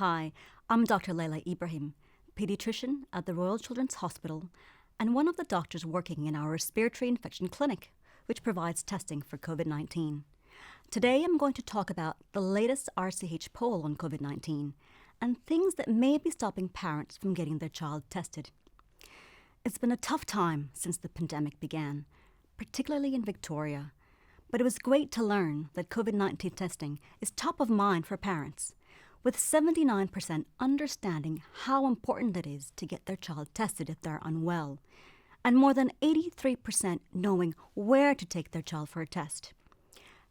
Hi, I'm Dr. Leila Ibrahim, pediatrician at the Royal Children's Hospital and one of the doctors working in our respiratory infection clinic, which provides testing for COVID-19. Today I'm going to talk about the latest RCH poll on COVID-19 and things that may be stopping parents from getting their child tested. It's been a tough time since the pandemic began, particularly in Victoria, but it was great to learn that COVID-19 testing is top of mind for parents, with 79% understanding how important it is to get their child tested if they're unwell, and more than 83% knowing where to take their child for a test.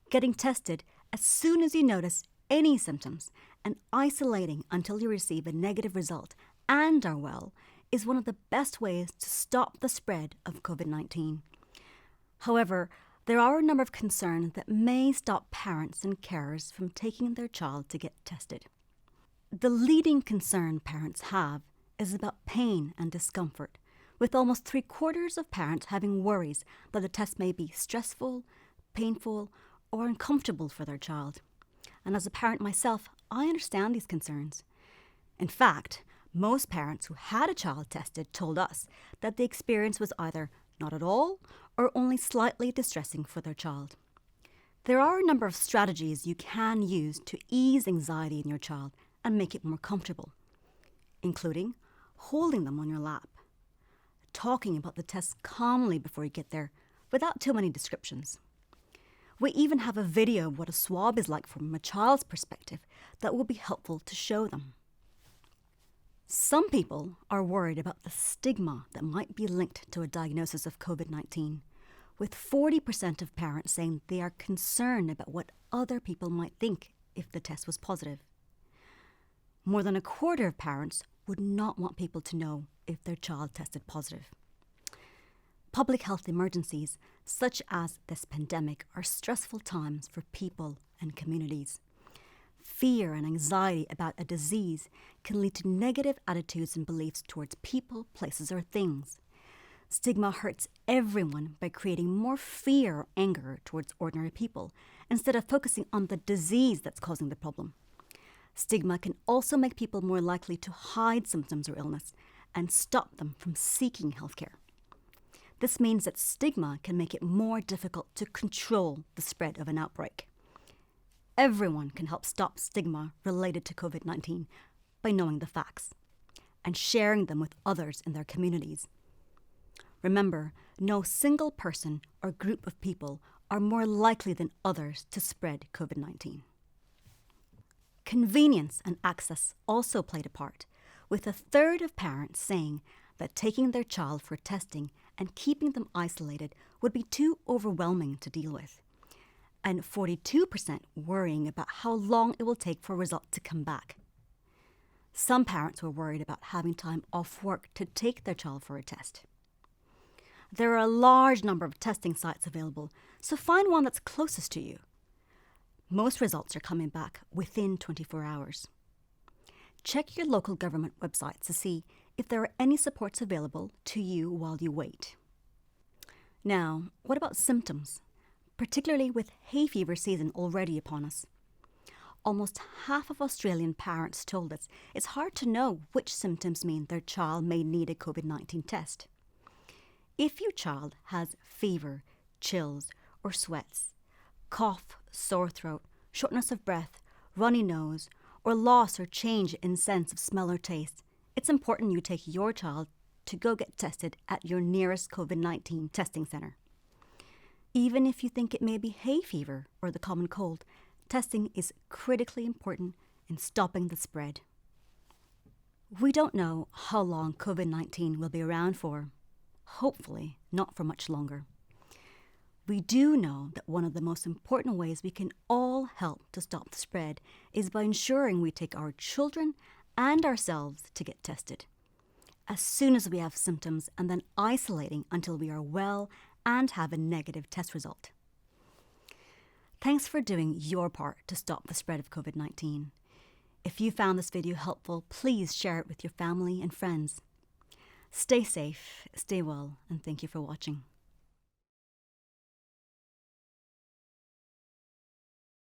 Getting tested as soon as you notice any symptoms and isolating until you receive a negative result and are well is one of the best ways to stop the spread of COVID-19. However, there are a number of concerns that may stop parents and carers from taking their child to get tested. The leading concern parents have is about pain and discomfort, with almost 3/4 of parents having worries that the test may be stressful, painful, or uncomfortable for their child. And as a parent myself, I understand these concerns. In fact, most parents who had a child tested told us that the experience was either not at all or only slightly distressing for their child. There are a number of strategies you can use to ease anxiety in your child and make it more comfortable, including holding them on your lap, talking about the test calmly before you get there without too many descriptions. We even have a video of what a swab is like from a child's perspective that will be helpful to show them. Some people are worried about the stigma that might be linked to a diagnosis of COVID-19, with 40% of parents saying they are concerned about what other people might think if the test was positive. More than 1/4 of parents would not want people to know if their child tested positive. Public health emergencies, such as this pandemic, are stressful times for people and communities. Fear and anxiety about a disease can lead to negative attitudes and beliefs towards people, places, or things. Stigma hurts everyone by creating more fear or anger towards ordinary people instead of focusing on the disease that's causing the problem. Stigma can also make people more likely to hide symptoms or illness and stop them from seeking healthcare. This means that stigma can make it more difficult to control the spread of an outbreak. Everyone can help stop stigma related to COVID-19 by knowing the facts and sharing them with others in their communities. Remember, no single person or group of people are more likely than others to spread COVID-19. Convenience and access also played a part, with 1/3 of parents saying that taking their child for testing and keeping them isolated would be too overwhelming to deal with, and 42% worrying about how long it will take for a result to come back. Some parents were worried about having time off work to take their child for a test. There are a large number of testing sites available, so find one that's closest to you. Most results are coming back within 24 hours. Check your local government websites to see if there are any supports available to you while you wait. Now, what about symptoms, particularly with hay fever season already upon us? Almost half of Australian parents told us it's hard to know which symptoms mean their child may need a COVID-19 test. If your child has fever, chills, or sweats, cough, sore throat, shortness of breath, runny nose, or loss or change in sense of smell or taste, it's important you take your child to go get tested at your nearest COVID-19 testing center. Even if you think it may be hay fever or the common cold, testing is critically important in stopping the spread. We don't know how long COVID-19 will be around for. Hopefully, not for much longer. We do know that one of the most important ways we can all help to stop the spread is by ensuring we take our children and ourselves to get tested as soon as we have symptoms and then isolating until we are well and have a negative test result. Thanks for doing your part to stop the spread of COVID-19. If you found this video helpful, please share it with your family and friends. Stay safe, stay well, and thank you for watching.